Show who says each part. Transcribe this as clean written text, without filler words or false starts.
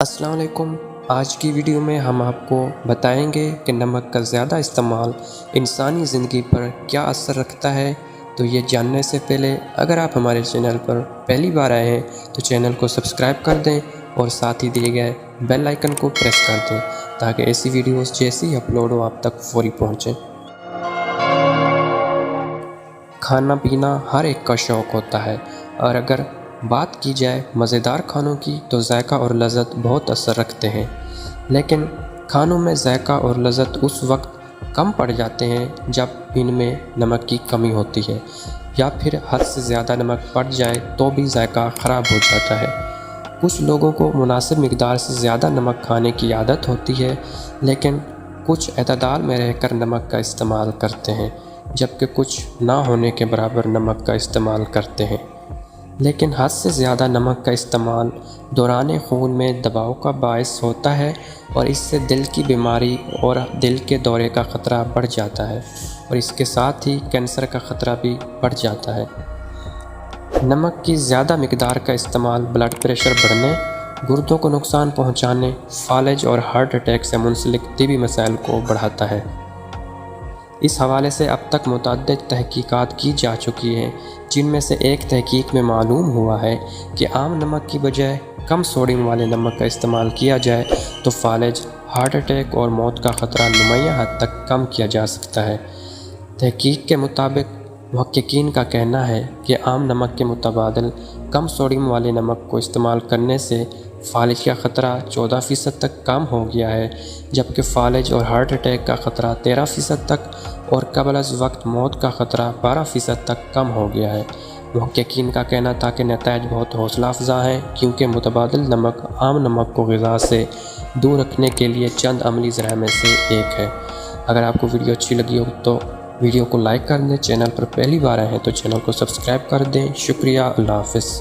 Speaker 1: السلام علیکم۔ آج کی ویڈیو میں ہم آپ کو بتائیں گے کہ نمک کا زیادہ استعمال انسانی زندگی پر کیا اثر رکھتا ہے۔ تو یہ جاننے سے پہلے اگر آپ ہمارے چینل پر پہلی بار آئے ہیں تو چینل کو سبسکرائب کر دیں اور ساتھ ہی دیے گئے بیل آئیکن کو پریس کر دیں تاکہ ایسی ویڈیوز جیسی اپلوڈ ہو آپ تک فوری پہنچیں۔ کھانا پینا ہر ایک کا شوق ہوتا ہے، اور اگر بات کی جائے مزیدار کھانوں کی تو ذائقہ اور لذت بہت اثر رکھتے ہیں، لیکن کھانوں میں ذائقہ اور لذت اس وقت کم پڑ جاتے ہیں جب ان میں نمک کی کمی ہوتی ہے، یا پھر حد سے زیادہ نمک پڑ جائے تو بھی ذائقہ خراب ہو جاتا ہے۔ کچھ لوگوں کو مناسب مقدار سے زیادہ نمک کھانے کی عادت ہوتی ہے، لیکن کچھ اعتدال میں رہ کر نمک کا استعمال کرتے ہیں، جبکہ کچھ نہ ہونے کے برابر نمک کا استعمال کرتے ہیں۔ لیکن حد سے زیادہ نمک کا استعمال دوران خون میں دباؤ کا باعث ہوتا ہے، اور اس سے دل کی بیماری اور دل کے دورے کا خطرہ بڑھ جاتا ہے، اور اس کے ساتھ ہی کینسر کا خطرہ بھی بڑھ جاتا ہے۔ نمک کی زیادہ مقدار کا استعمال بلڈ پریشر بڑھنے، گردوں کو نقصان پہنچانے، فالج اور ہارٹ اٹیک سے منسلک طبی مسائل کو بڑھاتا ہے۔ اس حوالے سے اب تک متعدد تحقیقات کی جا چکی ہیں، جن میں سے ایک تحقیق میں معلوم ہوا ہے کہ عام نمک کی بجائے کم سوڈیم والے نمک کا استعمال کیا جائے تو فالج، ہارٹ اٹیک اور موت کا خطرہ نمایاں حد تک کم کیا جا سکتا ہے۔ تحقیق کے مطابق محققین کا کہنا ہے کہ عام نمک کے متبادل کم سوڈیم والے نمک کو استعمال کرنے سے فالج کا خطرہ 14% تک کم ہو گیا ہے، جبکہ فالج اور ہارٹ اٹیک کا خطرہ 13% تک اور قبل از وقت موت کا خطرہ 12% تک کم ہو گیا ہے۔ محققین کا کہنا تھا کہ نتائج بہت حوصلہ افزا ہیں، کیونکہ متبادل نمک عام نمک کو غذا سے دور رکھنے کے لیے چند عملی ذرائع میں سے ایک ہے۔ اگر آپ کو ویڈیو اچھی لگی ہو تو ویڈیو کو لائک کر دیں، چینل پر پہلی بار آئے ہیں تو چینل کو سبسکرائب کر دیں۔ شکریہ، اللہ حافظ۔